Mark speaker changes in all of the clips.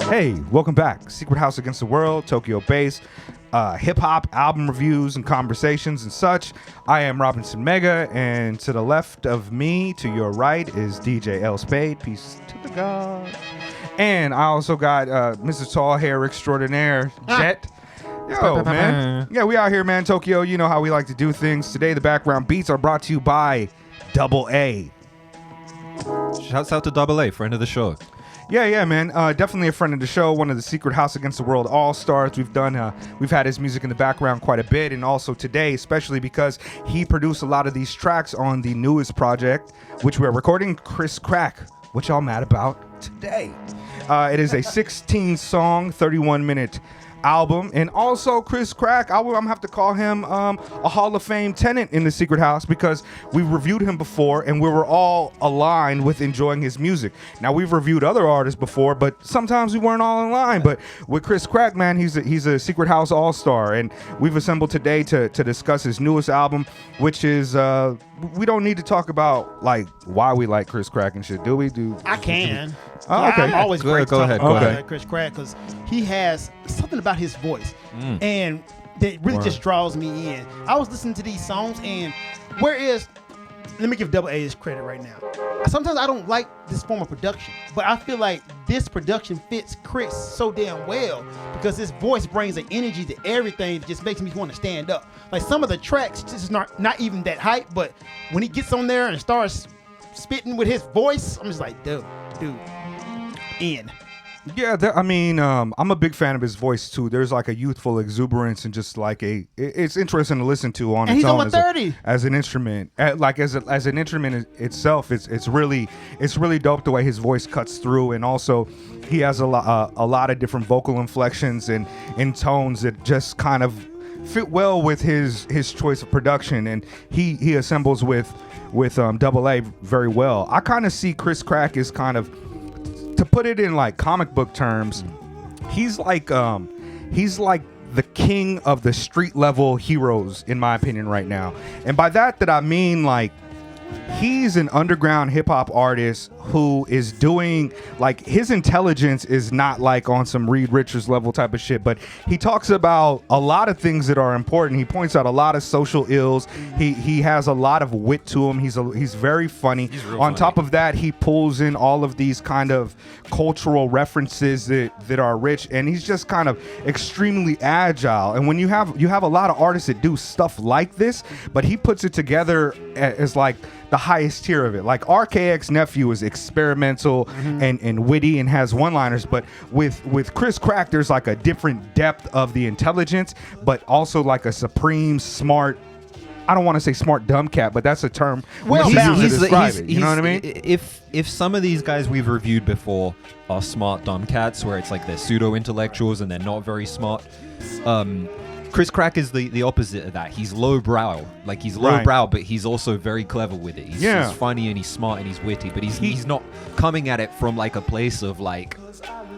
Speaker 1: Hey, welcome back. Secret House Against the World, Tokyo based hip hop album reviews and conversations and such. I am Robinson Mega, and to the left of me, to your right, is DJ L Spade. Peace to the God. And I also got Mr. Tall Hair Extraordinaire, Jet. Yo, man. Yeah, we out here, man. Tokyo, you know how we like to do things. Today, the background beats are brought to you by Double A.
Speaker 2: Shouts out to Double A, friend of the show.
Speaker 1: Yeah, man. Definitely a friend of the show. One of the Secret House Against the World All-Stars. We've had his music in the background quite a bit, and also today, especially because he produced a lot of these tracks on the newest project, which we're recording, Chris Crack, which y'all mad about today. It is a 16-song, 31-minute album, and also Chris Crack, I'm gonna have to call him a Hall of Fame tenant in the Secret House because we reviewed him before and we were all aligned with enjoying his music. Now, we've reviewed other artists before, but sometimes we weren't all in line. But with Chris Crack, man, he's a Secret House all-star, and we've assembled today to discuss his newest album, which is we don't need to talk about like why we like Chris Crack and shit, do we?
Speaker 3: I can.
Speaker 1: Oh, okay.
Speaker 3: I'm always great
Speaker 2: Go ahead.
Speaker 3: about Chris Crack because he has something about his voice, and that really just draws me in. I was listening to these songs, and let me give Double A his credit right now. Sometimes I don't like this form of production, but I feel like this production fits Chris so damn well because his voice brings an energy to everything that just makes me want to stand up. Like some of the tracks just not even that hype, but when he gets on there and starts spitting with his voice, I'm just like, dude. In.
Speaker 1: Yeah, I'm a big fan of his voice too. There's like a youthful exuberance and just like it's interesting to listen to on
Speaker 3: and
Speaker 1: its
Speaker 3: he's
Speaker 1: own
Speaker 3: over 30
Speaker 1: as an instrument. As an instrument itself, it's really dope the way his voice cuts through, and also he has a lot of different vocal inflections and tones that just kind of fit well with his choice of production, and he assembles with Double A very well. I kind of see Chris Crack as kind of, to put it in like comic book terms, he's like the king of the street level heroes in my opinion right now. And by that I mean like he's an underground hip hop artist who is doing like his intelligence is not like on some Reed Richards level type of shit, but he talks about a lot of things that are important. He points out a lot of social ills. He has a lot of wit to him. He's very funny. He's on funny. Top of that, he pulls in all of these kind of cultural references that are rich, and he's just kind of extremely agile. And when you have a lot of artists that do stuff like this, but he puts it together as like the highest tier of it. Like RKX Nephew is experimental and witty and has one-liners, but with Chris Crack, there's like a different depth of the intelligence, but also like a supreme smart. I don't want to say smart dumb cat, but that's a term we use to describe it. You know what I mean?
Speaker 2: If some of these guys we've reviewed before are smart dumb cats, where it's like they're pseudo intellectuals and they're not very smart. Chris Crack is the opposite of that. He's lowbrow. Like he's lowbrow, but he's also very clever with it. He's funny and he's smart and he's witty, but he's not coming at it from like a place of like,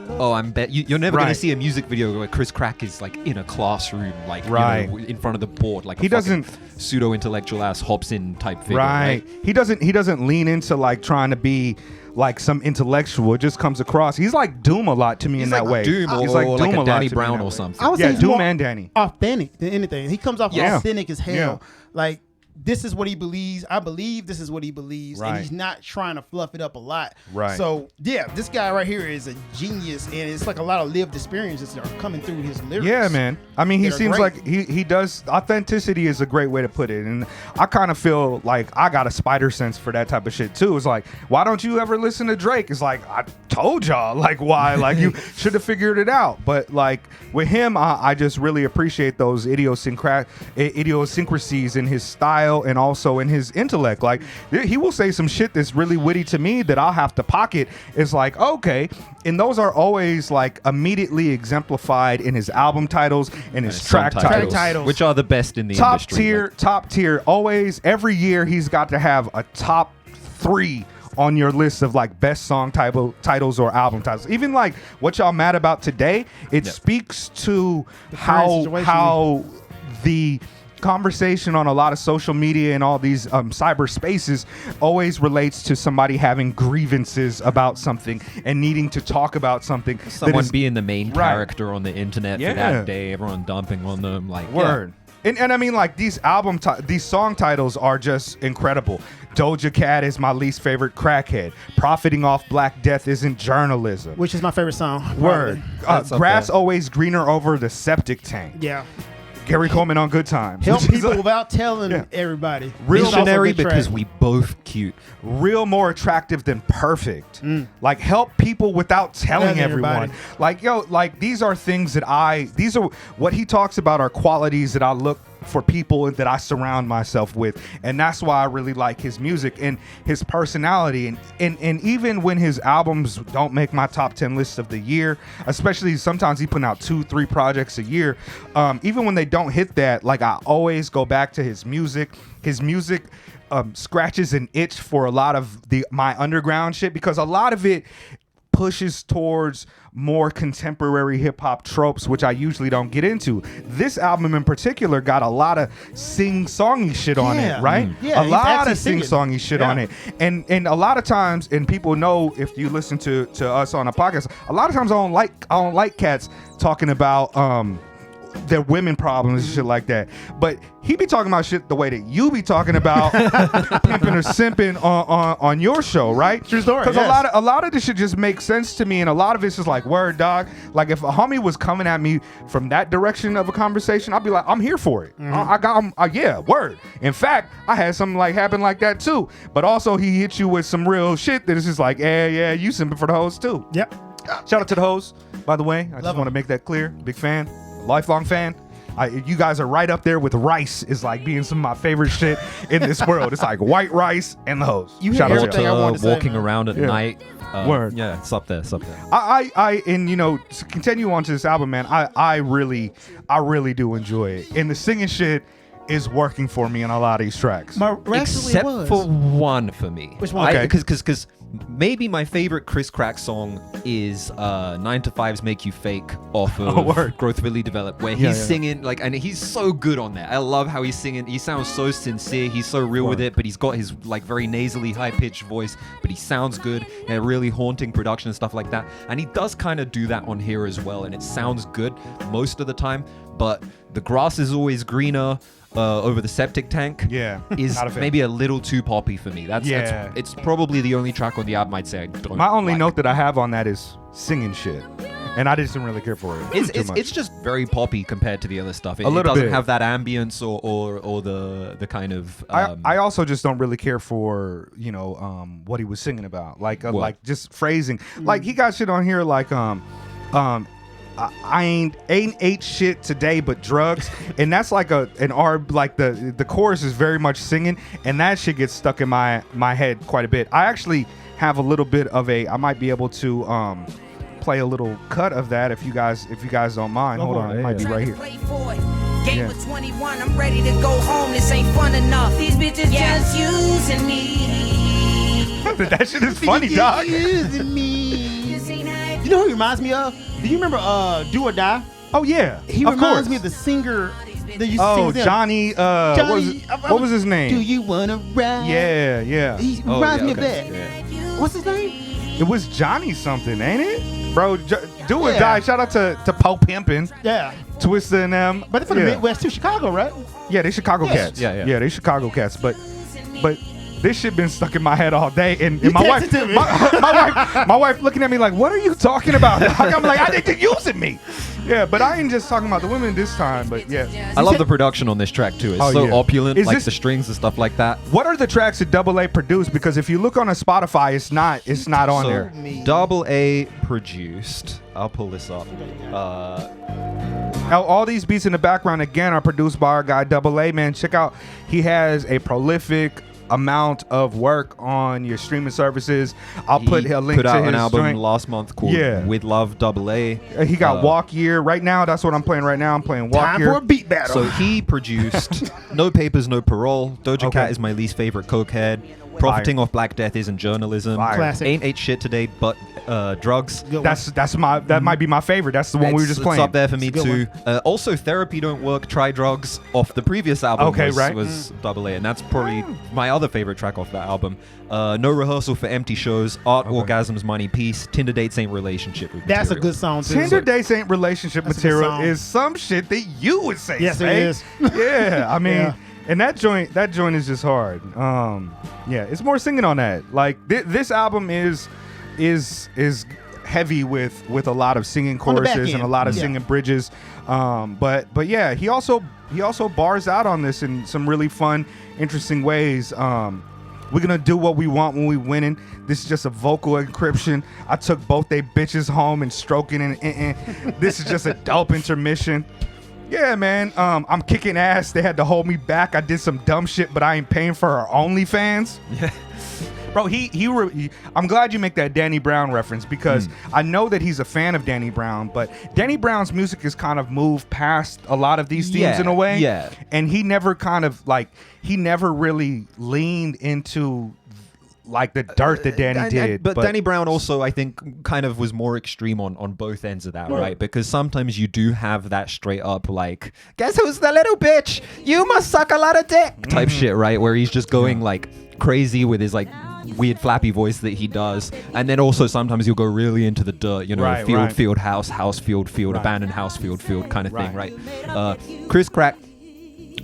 Speaker 2: oh, you're never going to see a music video where Chris Crack is like in a classroom, like you know, in front of the board, like he doesn't pseudo intellectual ass Hobson type figure. Right.
Speaker 1: He doesn't lean into like trying to be like some intellectual. It just comes across. He's like Doom a lot to me in that way.
Speaker 2: Doom, he's like Doom a Danny Brown or something.
Speaker 3: I would say
Speaker 1: Doom and Danny.
Speaker 3: Authentic than anything. He comes off authentic as hell. Like, this is what he believes. I believe this is what he believes, and he's not trying to fluff it up a lot.
Speaker 1: Right.
Speaker 3: So yeah, this guy right here is a genius, and it's like a lot of lived experiences that are coming through his lyrics.
Speaker 1: Yeah, man. I mean, he seems like he does. Authenticity is a great way to put it, and I kind of feel like I got a spider sense for that type of shit too. It's like, why don't you ever listen to Drake? It's like, I told y'all, like, why? Like, you should have figured it out. But like with him, I just really appreciate those idiosyncrasies in his style and also in his intellect. Like, he will say some shit that's really witty to me that I'll have to pocket. It's like, okay, and those are always like immediately exemplified in his album titles and his track titles,
Speaker 2: which are the best in the industry.
Speaker 1: Top tier. Always, every year he's got to have a top 3 on your list of like best song titles or album titles. Even like What Y'all Mad About Today, it speaks to how the conversation on a lot of social media and all these cyber spaces always relates to somebody having grievances about something and needing to talk about something.
Speaker 2: Someone being the main
Speaker 1: Right.
Speaker 2: character on the internet for that day, everyone dumping on them. Like,
Speaker 1: Word. And I mean, like, these these song titles are just incredible. Doja Cat is my least favorite crackhead. Profiting off Black Death isn't journalism.
Speaker 3: Which is my favorite song.
Speaker 1: Word.
Speaker 2: That's up
Speaker 1: Grass
Speaker 2: there.
Speaker 1: always greener over the septic tank.
Speaker 3: Yeah.
Speaker 1: Gary Coleman on Good Times.
Speaker 3: Help
Speaker 1: Which is
Speaker 3: people
Speaker 1: like
Speaker 3: without telling
Speaker 1: Yeah.
Speaker 3: everybody.
Speaker 1: Real
Speaker 3: It's also a
Speaker 2: Missionary
Speaker 3: good track.
Speaker 2: because we both cute.
Speaker 1: real more attractive than perfect. Like, help people without telling
Speaker 3: Telling
Speaker 1: everyone.
Speaker 3: everybody.
Speaker 1: Like, yo, like, these are things that these are what he talks about are qualities that I look for people that I surround myself with. And that's why I really like his music and his personality. And even when his albums don't make my top 10 lists of the year, especially sometimes he put out 2-3 projects a year, even when they don't hit that, like, I always go back to his music. His music scratches an itch for a lot of my underground shit, because a lot of it pushes towards more contemporary hip hop tropes, which I usually don't get into. This album in particular got a lot of sing-songy shit on
Speaker 3: Yeah.
Speaker 1: it, right?
Speaker 3: Yeah,
Speaker 1: A
Speaker 3: he's
Speaker 1: lot
Speaker 3: actually
Speaker 1: of sing-songy
Speaker 3: singing.
Speaker 1: shit
Speaker 3: Yeah.
Speaker 1: on it. And a lot of times, and people know if you listen to us on a podcast, a lot of times I don't like cats talking about their women problems and shit like that. But he be talking about shit the way that you be talking about pimping or simping on your show, right?
Speaker 3: True story,
Speaker 1: Because
Speaker 3: yes.
Speaker 1: a lot of this shit just makes sense to me, and a lot of it's just like, word, dog. Like, if a homie was coming at me from that direction of a conversation, I'd be like, I'm here for it. Yeah, word. In fact, I had something like happen like that too. But also, he hit you with some real shit that is just like, yeah, you simping for the hoes too.
Speaker 3: Yep.
Speaker 1: Shout out to the hoes, by the way. I just
Speaker 3: Love
Speaker 1: want to
Speaker 3: 'em.
Speaker 1: make that clear. Big fan, lifelong fan. You guys are right up there with rice. Is like being some of my favorite shit in this world. It's like white rice and the hoes.
Speaker 3: You
Speaker 1: Shout
Speaker 3: hear
Speaker 1: out to
Speaker 3: everything
Speaker 1: y'all.
Speaker 3: I wanted to say,
Speaker 2: Walking
Speaker 3: man.
Speaker 2: around at
Speaker 1: Yeah.
Speaker 2: night.
Speaker 1: Word.
Speaker 2: Yeah, it's up there. It's up there.
Speaker 1: And to continue on to this album, man, I really do enjoy it. And the singing shit is working for me on a lot of these tracks.
Speaker 3: Miraculously
Speaker 2: Except
Speaker 3: it was.
Speaker 2: for one for me.
Speaker 3: Which one?
Speaker 1: Okay.
Speaker 2: Because maybe my favorite Chris Crack song is 9 to 5's Make You Fake off of
Speaker 1: word.
Speaker 2: Growth Really Developed, where
Speaker 1: Yeah,
Speaker 2: he's
Speaker 1: yeah.
Speaker 2: singing, like, and he's so good on that. I love how he's singing. He sounds so sincere. He's so real with
Speaker 1: Word.
Speaker 2: it, but he's got his, like, very nasally, high-pitched voice, but he sounds good and really haunting production and stuff like that. And he does kind of do that on here as well, and it sounds good most of the time, but the grass is always greener over the septic tank.
Speaker 1: Yeah,
Speaker 2: Is
Speaker 1: not a fan.
Speaker 2: maybe a little too poppy for me. That's it's probably the only track on the album I'd say I don't
Speaker 1: My only
Speaker 2: like.
Speaker 1: note that I have on that is singing shit, and I just didn't really care for it. too much.
Speaker 2: It's just very poppy compared to the other stuff. It
Speaker 1: little
Speaker 2: doesn't
Speaker 1: bit.
Speaker 2: have that ambience or the kind of
Speaker 1: I also just don't really care for what he was singing about, like just phrasing. Like, he got shit on here like I ain't ate shit today but drugs, and that's like the chorus is very much singing, and that shit gets stuck in my head quite a bit. I actually have a little bit of I might be able to play a little cut of that if you guys don't mind. Hold on, it might be right here.
Speaker 4: Game
Speaker 1: Yeah.
Speaker 4: with 21, I'm ready to go home. This ain't fun enough. These bitches just using me.
Speaker 1: That shit is funny, dog.
Speaker 3: Using me. You know who he reminds me of? Do you remember Do or Die?
Speaker 1: Oh yeah,
Speaker 3: He
Speaker 1: of
Speaker 3: reminds
Speaker 1: course.
Speaker 3: me of the singer that used to
Speaker 1: Oh,
Speaker 3: sing with them.
Speaker 1: Johnny. What was his name?
Speaker 3: Do you wanna ride?
Speaker 1: Yeah.
Speaker 3: He
Speaker 2: Oh,
Speaker 3: reminds
Speaker 2: yeah,
Speaker 3: me of
Speaker 2: okay.
Speaker 3: that.
Speaker 2: Yeah.
Speaker 3: What's his name?
Speaker 1: It was Johnny something, ain't it? Bro, Do or
Speaker 3: Yeah.
Speaker 1: Die. Shout out to Poe Pimpin',
Speaker 3: Yeah.
Speaker 1: Twista and them.
Speaker 3: But they're from the Midwest too, Chicago, right?
Speaker 1: Yeah, they Chicago
Speaker 3: Yes.
Speaker 1: cats.
Speaker 2: Yeah.
Speaker 1: they Chicago cats. But this shit been stuck in my head all day, and
Speaker 3: You
Speaker 1: my
Speaker 3: text
Speaker 1: wife,
Speaker 3: it to me.
Speaker 1: my wife looking at me like, "What are you talking about?" I'm like, "I think you're using me." Yeah, but I ain't just talking about the women this time. But yeah,
Speaker 2: I love the production on this track too. It's
Speaker 1: Oh,
Speaker 2: so
Speaker 1: yeah.
Speaker 2: opulent,
Speaker 1: Is
Speaker 2: like
Speaker 1: this-
Speaker 2: the strings and stuff like that.
Speaker 1: what are the tracks that Double A produced? Because if you look on a Spotify, it's not on
Speaker 2: So,
Speaker 1: there.
Speaker 2: Double A produced. I'll pull this up.
Speaker 1: Now, all these beats in the background again are produced by our guy Double A. Man, check out. He has a prolific amount of work on your streaming services. I'll put a link
Speaker 2: put
Speaker 1: to
Speaker 2: out
Speaker 1: his
Speaker 2: an album
Speaker 1: joint.
Speaker 2: last month called
Speaker 1: Yeah.
Speaker 2: With Love Double A.
Speaker 1: He got Walk Year right now. That's what I'm playing right now. I'm playing Walk
Speaker 3: Time
Speaker 1: Year.
Speaker 3: for a beat battle.
Speaker 2: So he produced No Papers, No Parole. Doja
Speaker 1: Okay.
Speaker 2: Cat is my least favorite cokehead. Profiting off Black Death isn't journalism.
Speaker 1: Fire.
Speaker 3: Classic.
Speaker 2: Ain't shit today, but drugs.
Speaker 3: Good one.
Speaker 1: That might be my favorite. That's the one we were just playing.
Speaker 2: It's up there for me
Speaker 3: It's a
Speaker 2: too.
Speaker 3: good
Speaker 2: Also, Therapy Don't Work, Try Drugs off the previous album
Speaker 1: Okay,
Speaker 2: was,
Speaker 1: right.
Speaker 2: was Double A, and that's probably my other favorite track off that album. No Rehearsal for Empty Shows, Art, Orgasms, Money, Peace, Tinder Dates Ain't Relationship with
Speaker 3: That's a
Speaker 2: Material.
Speaker 3: good song too.
Speaker 1: Tinder dates ain't relationship
Speaker 3: That's a good
Speaker 1: material
Speaker 3: song.
Speaker 1: is some shit that you would say.
Speaker 3: Yes, it
Speaker 1: Spade.
Speaker 3: is.
Speaker 1: Yeah, I mean,
Speaker 3: Yeah.
Speaker 1: and that joint is just hard. Yeah, it's more singing on that. Like this album is heavy with a lot of singing
Speaker 3: On the back
Speaker 1: choruses and a
Speaker 3: end.
Speaker 1: lot of
Speaker 3: Yeah.
Speaker 1: singing bridges. But yeah, he also bars out on this in some really fun, interesting ways. We're gonna do what we want when we winning. This is just a vocal encryption. I took both they bitches home and stroking and this is just a dope intermission. Yeah, man. I'm kicking ass. They had to hold me back. I did some dumb shit, but I ain't paying for our OnlyFans.
Speaker 2: Yeah.
Speaker 1: Bro, I'm glad you make that Danny Brown reference because I know that he's a fan of Danny Brown, but Danny Brown's music has kind of moved past a lot of these themes in a way.
Speaker 2: Yeah.
Speaker 1: And he never really leaned into like the dirt that Danny did.
Speaker 2: But Danny Brown also, I think, kind of was more extreme on both ends of that, right? Because sometimes you do have that straight up, like, guess who's the little bitch? You must suck a lot of dick type shit, right? Where he's just going like crazy with his like weird flappy voice that he does. And then also sometimes he'll go really into the dirt, you know,
Speaker 1: Right,
Speaker 2: field,
Speaker 1: right.
Speaker 2: field, house, field,
Speaker 1: Right.
Speaker 2: abandoned house, field kind of thing,
Speaker 1: Right.
Speaker 2: right? Chris Crack,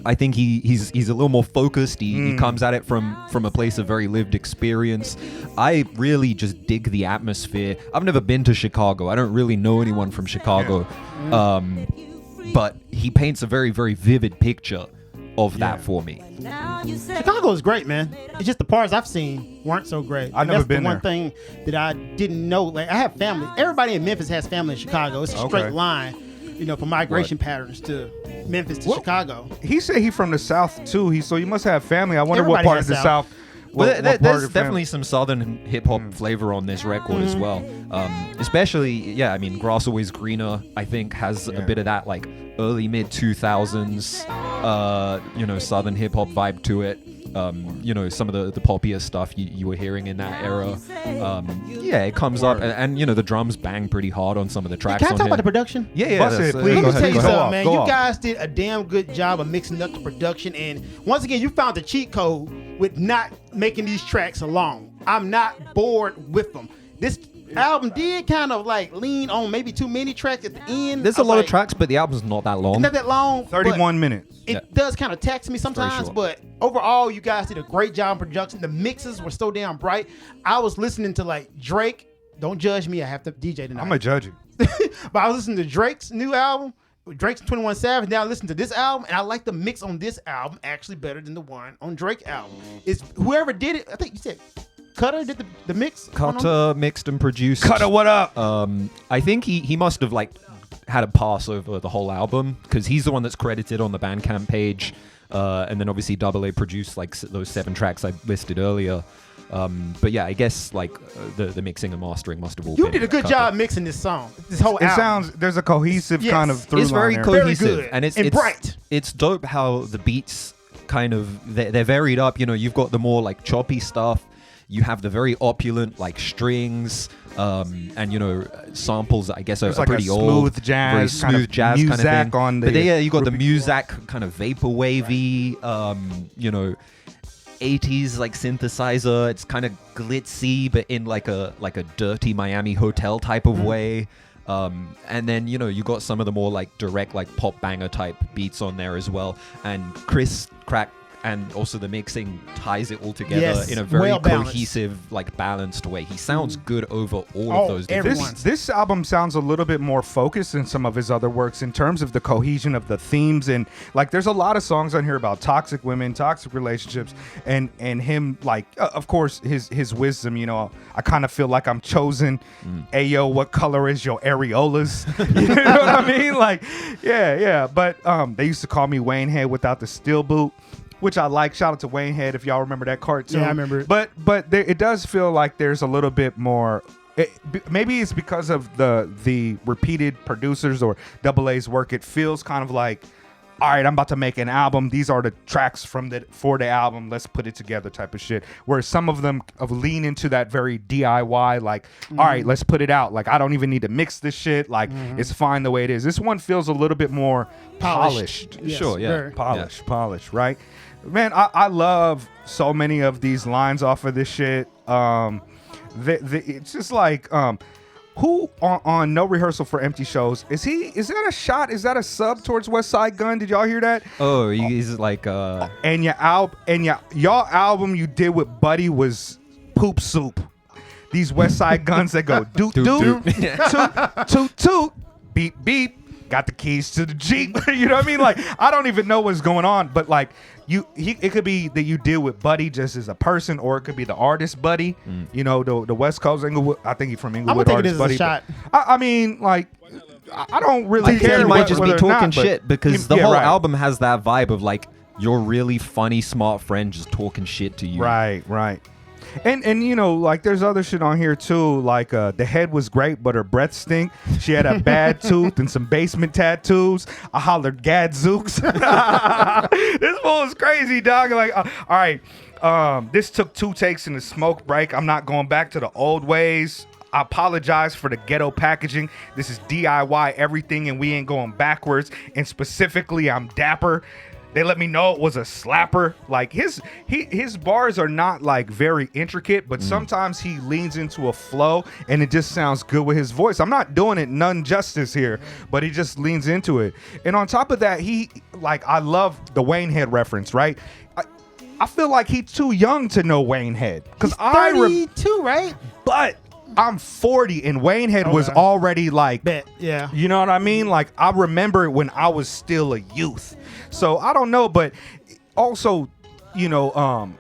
Speaker 2: I think he's a little more focused. He comes at it from a place of very lived experience. I really just dig the atmosphere. I've never been to Chicago. I don't really know anyone from Chicago. But he paints a very, very vivid picture of that for me.
Speaker 3: Chicago is great, man. It's just the parts I've seen weren't so great.
Speaker 1: I've
Speaker 3: And
Speaker 1: never
Speaker 3: that's
Speaker 1: been
Speaker 3: the one
Speaker 1: there.
Speaker 3: thing that I didn't know. Like, I have family. Everybody in Memphis has family in Chicago. It's a straight
Speaker 1: Okay.
Speaker 3: line, you know, from migration patterns to Memphis to
Speaker 1: Well,
Speaker 3: Chicago.
Speaker 1: He said he from the South too. So he must have family. I wonder
Speaker 3: Everybody
Speaker 1: what part
Speaker 3: has
Speaker 1: of the
Speaker 3: South.
Speaker 1: South.
Speaker 2: Well,
Speaker 1: what part
Speaker 2: there's
Speaker 1: of the
Speaker 2: definitely
Speaker 1: family-
Speaker 2: some southern hip hop flavor on this record as well. Especially, yeah, I mean, Grass Always Greener, I think, has a bit of that like early mid 2000s, you know, southern hip hop vibe to it. You know, some of the poppier stuff you were hearing in that era. Yeah, it comes up, and you know, the drums bang pretty hard on some of the tracks.
Speaker 3: Can I
Speaker 2: on
Speaker 3: talk
Speaker 2: here.
Speaker 3: about the production?
Speaker 2: Yeah,
Speaker 1: Bust
Speaker 2: that's-
Speaker 1: it, please.
Speaker 3: Let
Speaker 2: go
Speaker 3: me
Speaker 2: ahead,
Speaker 3: tell you
Speaker 2: go ahead.
Speaker 3: something,
Speaker 1: off,
Speaker 3: man.
Speaker 1: go
Speaker 3: You
Speaker 1: off.
Speaker 3: guys did a damn good job of mixing up the production. And once again, you found the cheat code with not making these tracks alone. I'm not bored with them. This album did kind of like lean on maybe too many tracks at the end.
Speaker 2: There's
Speaker 3: I
Speaker 2: a
Speaker 3: was
Speaker 2: lot
Speaker 3: like,
Speaker 2: of tracks, but the album's not that long.
Speaker 3: Not that long. but
Speaker 1: 31 minutes.
Speaker 3: It
Speaker 2: Yeah.
Speaker 3: does kind of tax me sometimes,
Speaker 2: short.
Speaker 3: but overall, you guys did a great job in production. The mixes were so damn bright. I was listening to like Drake. Don't judge me. I have to DJ tonight.
Speaker 1: I'm gonna judge you.
Speaker 3: But I was listening to Drake's new album, Drake's 21 Savage. Now I listen to this album, and I like the mix on this album actually better than the one on Drake album. It's whoever did it. I think you said Cutter did the mix.
Speaker 2: Cutter mixed and produced.
Speaker 1: Cutter, what up?
Speaker 2: I think he must have like had a pass over the whole album because he's the one that's credited on the Bandcamp page, and then obviously Double A produced like those 7 tracks I listed earlier. But yeah, I guess like the mixing and mastering must have all
Speaker 3: You
Speaker 2: been
Speaker 3: did a good
Speaker 2: Cutter.
Speaker 3: job mixing this song. This whole
Speaker 1: It
Speaker 3: album.
Speaker 1: sounds there's a cohesive
Speaker 3: Yes.
Speaker 1: kind of through
Speaker 2: It's
Speaker 1: line
Speaker 2: very
Speaker 1: there.
Speaker 2: cohesive
Speaker 3: Very good
Speaker 2: and it's
Speaker 3: and bright.
Speaker 2: It's dope how the beats kind of they're varied up. You know, you've got the more like choppy stuff. You have the very opulent like strings, and you know samples. I guess are
Speaker 1: There's like a
Speaker 2: pretty old,
Speaker 1: smooth jazz,
Speaker 2: very
Speaker 1: kind
Speaker 2: smooth
Speaker 1: of
Speaker 2: jazz kind of
Speaker 1: Muzak
Speaker 2: thing.
Speaker 1: on the
Speaker 2: but yeah, you got the
Speaker 1: repeat-
Speaker 2: Muzak kind of vapor wavy, you know, 80s like synthesizer. It's kind of glitzy, but in like a dirty Miami hotel type of way. And then you know you got some of the more like direct like pop banger type beats on there as well. And Chris Crack and also the mixing ties it all together
Speaker 3: Yes,
Speaker 2: in a very
Speaker 3: well balanced.
Speaker 2: cohesive, like balanced way. He sounds good over all
Speaker 3: Oh,
Speaker 2: of those different
Speaker 3: everyone.
Speaker 1: This album sounds a little bit more focused than some of his other works in terms of the cohesion of the themes, and like there's a lot of songs on here about toxic women, toxic relationships, and him like of course his wisdom. You know, I kind of feel like I'm chosen. Ayo, what color is your areolas? You know what I mean? Like, yeah. But they used to call me Wayne Head without the steel boot, which I like. Shout out to Wayne Head if y'all remember that cartoon.
Speaker 3: Yeah, I remember it.
Speaker 1: But it does feel like there's a little bit more. Maybe it's because of the repeated producers or Double A's work. It feels kind of like all right, I'm about to make an album. These are the tracks for the album. Let's put it together type of shit. Whereas some of them lean into that very DIY, like, all right, let's put it out. Like, I don't even need to mix this shit. Like, it's fine the way it is. This one feels a little bit more polished.
Speaker 3: Yes,
Speaker 2: Sure, yeah.
Speaker 3: very.
Speaker 1: Polished, right? Man, I love so many of these lines off of this shit. It's just like, who on No Rehearsal for Empty Shows is that a shot? Is that a sub towards West Side Gun? Did y'all hear that?
Speaker 2: Oh, he's like
Speaker 1: And y'all album you did with Buddy was poop soup. These West Side Guns that go doot doot toot toot toot beep beep. Got the keys to the Jeep. You know what I mean? Like, I don't even know what's going on, but like it could be that you deal with Buddy just as a person, or it could be the artist Buddy. You know, the West Coast Inglewood. I think he's from Inglewood.
Speaker 3: I'm gonna
Speaker 1: artist
Speaker 3: take it as
Speaker 1: Buddy.
Speaker 3: a shot.
Speaker 1: I mean, like, I don't really
Speaker 2: I think
Speaker 1: care.
Speaker 2: he might just be
Speaker 1: whether or
Speaker 2: talking
Speaker 1: not, but-
Speaker 2: shit because the
Speaker 1: Yeah,
Speaker 2: whole
Speaker 1: right.
Speaker 2: album has that vibe of like your really funny, smart friend just talking shit to you.
Speaker 1: Right. And you know, like, there's other shit on here too. Like, the head was great, but her breath stink. She had a bad tooth and some basement tattoos. I hollered gadzooks. This fool is crazy, dog. Like, all right, this took 2 takes in the smoke break. I'm not going back to the old ways. I apologize for the ghetto packaging. This is DIY everything, and we ain't going backwards. And specifically, I'm dapper. They let me know it was a slapper. Like, his bars are not like very intricate, but sometimes he leans into a flow and it just sounds good with his voice. I'm not doing it none justice here, but he just leans into it. And on top of that, I love the Wayne Head reference, right? I feel like he's too young to know Wayne Head. Because
Speaker 3: 32, right?
Speaker 1: But I'm 40 and Wayne Head was already like,
Speaker 3: Bet, yeah.
Speaker 1: you know what I mean? Like, I remember it when I was still a youth. So I don't know, but also, you know,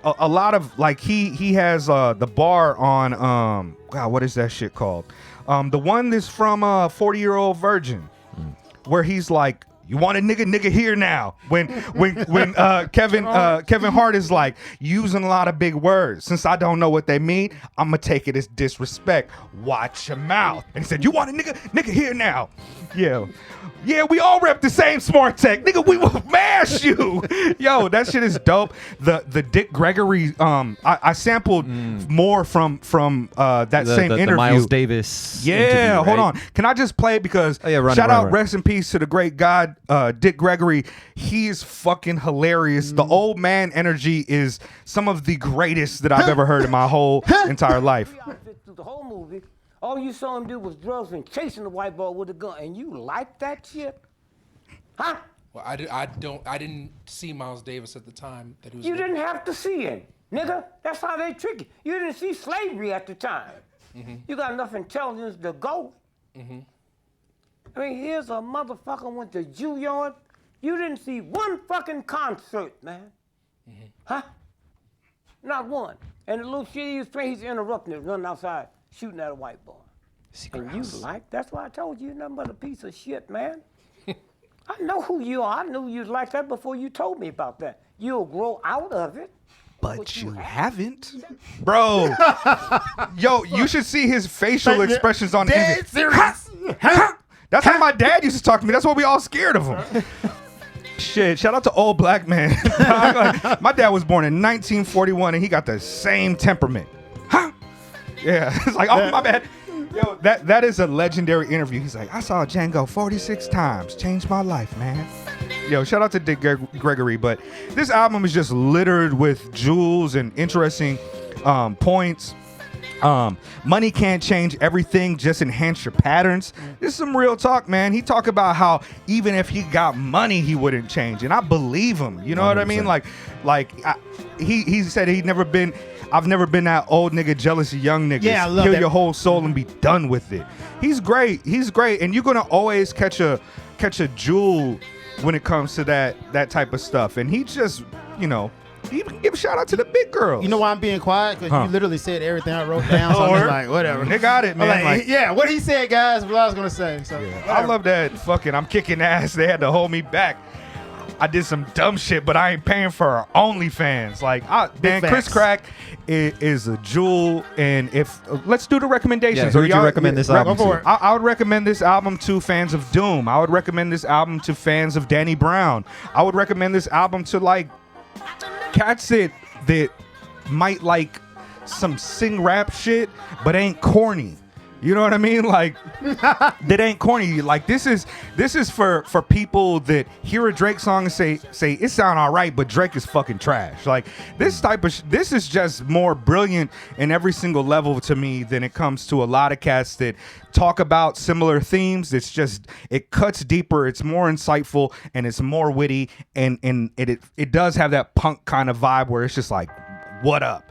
Speaker 1: a lot of like he has the bar on God, what is that shit called? The one that's from 40-Year-Old Virgin, where he's like, you want a nigga here now. When Kevin Hart is like using a lot of big words. Since I don't know what they mean, I'm gonna take it as disrespect. Watch your mouth. And he said, you want a nigga here now. Yeah, we all rep the same Smart Tech. Nigga, we will mash you. Yo, that shit is dope. The Dick Gregory, I sampled more from that same interview.
Speaker 2: The Miles Davis interview,
Speaker 1: Yeah, hold
Speaker 2: right?
Speaker 1: on. Can I just play it? Because shout out, rest in peace to the great God, Dick Gregory. He is fucking hilarious. The old man energy is some of the greatest that I've ever heard in my whole entire life.
Speaker 5: Through the whole movie, all you saw him do was drugs and chasing the white boy with a gun, and you like that shit? Huh?
Speaker 6: Well, I didn't see Miles Davis at the time that he was.
Speaker 5: You didn't have to see him, nigga. That's how they trick you. You didn't see slavery at the time. You got enough intelligence to go. I mean, here's a motherfucker went to Juilliard. You didn't see one fucking concert, man. Huh? Not one. And the little shit he was playing, he's interrupting it, running outside, shooting at a white boy. And you like, that's why I told you, you're nothing but a piece of shit, man. I know who you are. I knew you was like that before you told me about that. You'll grow out of it.
Speaker 1: But you haven't. Bro. Yo, you should see his facial expressions on the
Speaker 3: Dead serious.
Speaker 1: That's how my dad used to talk to me. That's why we all scared of him. Shit, shout out to old black man. My dad was born in 1941 and he got the same temperament. Huh? Yeah. It's like, oh, my bad. Yo, that is a legendary interview. He's like, I saw Django 46 times. Changed my life, man. Yo, shout out to Dick Gregory. But this album is just littered with jewels and interesting points. Money can't change everything, just enhance your patterns. This is some real talk, man. He talked about how even if he got money, he wouldn't change. And I believe him. You know 100%. What I mean? He said I've never been that old nigga jealous of young niggas.
Speaker 3: Yeah, I love
Speaker 1: Kill
Speaker 3: that.
Speaker 1: your whole soul and be done with it. He's great. And you're gonna always catch a jewel when it comes to that type of stuff. And he just, you know, he even give a shout out to the big girls.
Speaker 3: You know why I'm being quiet? Because you literally said everything I wrote down. So I'm just like, whatever.
Speaker 1: They got it, man.
Speaker 3: Like, yeah, what he said, guys, what I was going to say. So
Speaker 1: I love that fucking I'm kicking ass. They had to hold me back. I did some dumb shit, but I ain't paying for OnlyFans. Like, man, Chris
Speaker 3: facts.
Speaker 1: Crack is a jewel. And if let's do the recommendations.
Speaker 2: Yeah, who would you recommend this album
Speaker 3: go for
Speaker 2: to?
Speaker 3: it.
Speaker 1: I would recommend this album to fans of Doom. I would recommend this album to fans of Danny Brown. I would recommend this album to like cats that might like some sing rap shit, but ain't corny. You know what I mean? Like that ain't corny. Like this is for people that hear a Drake song and say it sound all right, but Drake is fucking trash. Like this type of this is just more brilliant in every single level to me than it comes to a lot of cats that talk about similar themes. It's just it cuts deeper, it's more insightful, and it's more witty, and it does have that punk kind of vibe where it's just like, what up?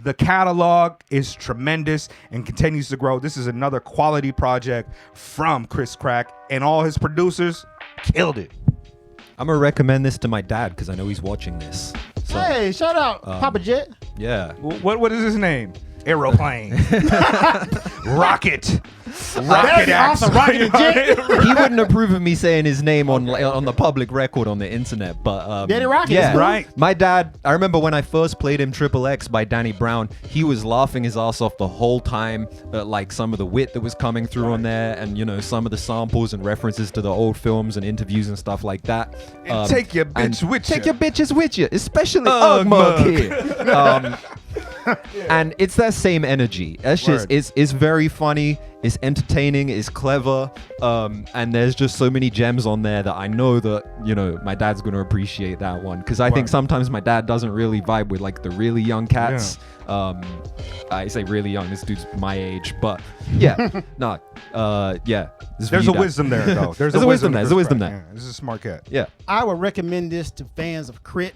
Speaker 1: The catalog is tremendous and continues to grow. This is another quality project from Chris Crack, and all his producers killed it.
Speaker 2: I'm gonna recommend this to my dad because I know he's watching this. So,
Speaker 3: Hey, shout out Papa Jet.
Speaker 2: yeah.
Speaker 1: What is his name? Aeroplane. Rocket.
Speaker 3: That'd
Speaker 1: Rocket
Speaker 3: be
Speaker 1: Axe.
Speaker 3: awesome, Rocket and Jet.
Speaker 2: He wouldn't approve of me saying his name on the public record on the internet, but
Speaker 3: Daddy Rocket,
Speaker 2: yeah,
Speaker 3: it's cool.
Speaker 1: Right.
Speaker 2: My dad, I remember when I first played him Triple X by Danny Brown, he was laughing his ass off the whole time at like some of the wit that was coming through on there, and you know some of the samples and references to the old films and interviews and stuff like that.
Speaker 1: And take your bitch
Speaker 2: and
Speaker 1: with
Speaker 2: take
Speaker 1: ya.
Speaker 2: your bitches with you, especially
Speaker 1: Ugg
Speaker 2: Ugg
Speaker 1: Mug.
Speaker 2: here. And it's that same energy. That's just
Speaker 1: Word.
Speaker 2: it's very funny, it's entertaining, it's clever, and there's just so many gems on there that I know that my dad's gonna appreciate that one, because I think
Speaker 1: Word.
Speaker 2: sometimes my dad doesn't really vibe with like the really young cats. I say really young, this dude's my age, but yeah, no, yeah. this is for
Speaker 1: There's
Speaker 2: you,
Speaker 1: a
Speaker 2: Dad.
Speaker 1: wisdom there, though.
Speaker 2: There's a wisdom there.
Speaker 1: to
Speaker 2: There's a
Speaker 1: Chris
Speaker 2: wisdom
Speaker 1: Crack.
Speaker 2: there.
Speaker 1: Yeah, this is a smart cat.
Speaker 2: Yeah.
Speaker 3: I would recommend this to fans of Crit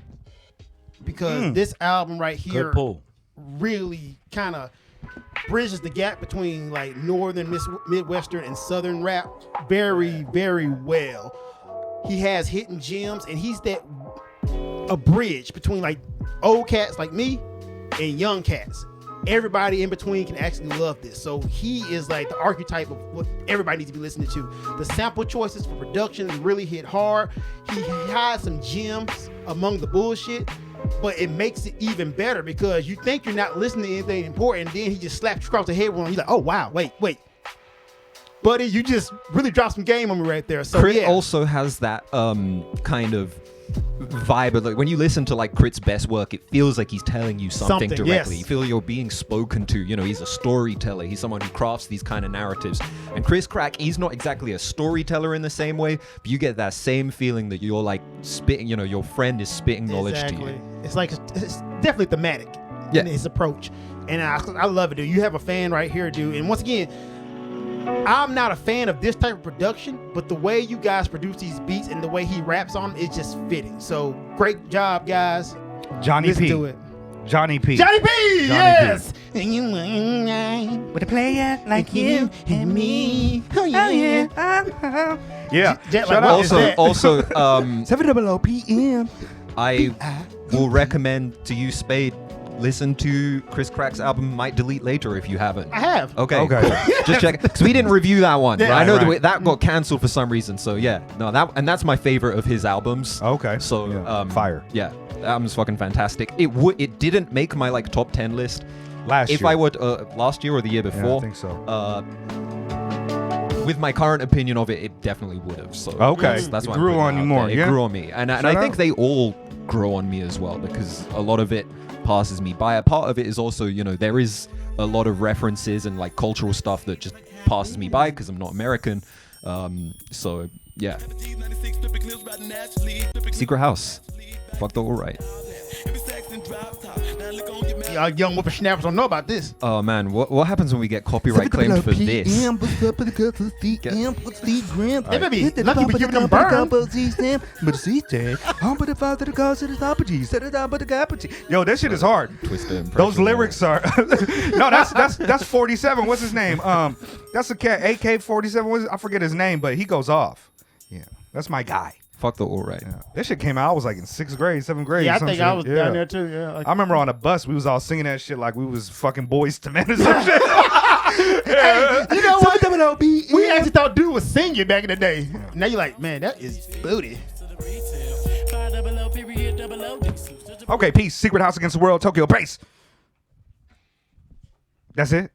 Speaker 3: because this album right here
Speaker 7: Good pull.
Speaker 3: really kind of bridges the gap between like northern, midwestern, and southern rap very, very well. He has hidden gems, and he's a bridge between like old cats like me and young cats. Everybody in between can actually love this. So he is like the archetype of what everybody needs to be listening to. The sample choices for production really hit hard. He hides some gems among the bullshit, but it makes it even better because you think you're not listening to anything important, and then he just slaps you across the head with one. You're like, oh wow, wait. Buddy, you just really dropped some game on me right there. So
Speaker 2: Crit
Speaker 3: yeah.
Speaker 2: also has that kind of vibe of like when you listen to like Crit's best work, it feels like he's telling you something directly.
Speaker 3: yes.
Speaker 2: You feel you're being spoken to. He's a storyteller. He's someone who crafts these kind of narratives. And Chris Crack, he's not exactly a storyteller in the same way, but you get that same feeling that you're like spitting. Your friend is spitting knowledge to you.
Speaker 3: It's like it's definitely thematic in his approach, and I love it, dude. You have a fan right here, dude. And once again, I'm not a fan of this type of production, but the way you guys produce these beats and the way he raps on it, it's just fitting. So great job, guys.
Speaker 1: Johnny
Speaker 3: Listen
Speaker 1: P.
Speaker 3: to it.
Speaker 1: Johnny P.
Speaker 3: Johnny P. Yes. And you
Speaker 1: With a player like you
Speaker 3: and me. Oh yeah.
Speaker 1: Yeah.
Speaker 3: Jet,
Speaker 1: Shout
Speaker 3: like,
Speaker 1: out.
Speaker 3: what is that?
Speaker 2: Also,
Speaker 1: 7:00 p.m.
Speaker 2: I will recommend to you, Spade, listen to Chris Crack's album Might Delete Later if you haven't.
Speaker 3: I have.
Speaker 2: Okay.
Speaker 1: Okay.
Speaker 2: Cool. Just check. Because we didn't review that one.
Speaker 3: Yeah,
Speaker 2: right? I know
Speaker 1: right.
Speaker 2: that got canceled for some reason. So yeah, no, that's my favorite of his albums.
Speaker 1: Okay.
Speaker 2: So
Speaker 1: Yeah. Fire.
Speaker 2: Yeah, that album's fucking fantastic. It didn't make my like top 10 list.
Speaker 1: Last
Speaker 2: If
Speaker 1: year.
Speaker 2: I would last year or the year
Speaker 1: Yeah,
Speaker 2: before.
Speaker 1: I think so.
Speaker 2: With my current opinion of it, it definitely would have. So
Speaker 1: Okay.
Speaker 2: that's
Speaker 1: It
Speaker 2: why I'm
Speaker 1: grew
Speaker 2: putting
Speaker 1: on
Speaker 2: it
Speaker 1: you
Speaker 2: out
Speaker 1: more,
Speaker 2: there. It
Speaker 1: yeah?
Speaker 2: grew on me, and
Speaker 1: Shout
Speaker 2: I think
Speaker 1: out.
Speaker 2: they all grow on me as well because a lot of it passes me by. A part of it is also, there is a lot of references and like cultural stuff that just passes me by because I'm not American. So yeah. Secret House. Fuck the all right.
Speaker 3: Y'all young whippersnappers don't know about this.
Speaker 2: Oh man, what happens when we get copyright claimed for this?
Speaker 3: They may be lucky we giving them burn.
Speaker 1: Yo, that shit is hard.
Speaker 2: Twister impression.
Speaker 1: Those lyrics are no. That's 47. What's his name? That's a cat. AK-47. I forget his name, but he goes off. Yeah, that's my guy.
Speaker 2: Fuck the all right.
Speaker 1: Yeah. That shit came out. I was like in 6th grade, 7th grade.
Speaker 3: Yeah, I
Speaker 1: some
Speaker 3: think
Speaker 1: shit.
Speaker 3: I was
Speaker 1: Yeah.
Speaker 3: down there too. Yeah, like,
Speaker 1: I remember on a bus, we was all singing that shit like we was fucking Boys to Men or some shit.
Speaker 3: hey, you know what? We actually thought dude was singing back in the day. Now you're like, man, that is booty.
Speaker 1: Okay, peace. Secret House Against the World, Tokyo Base. That's it.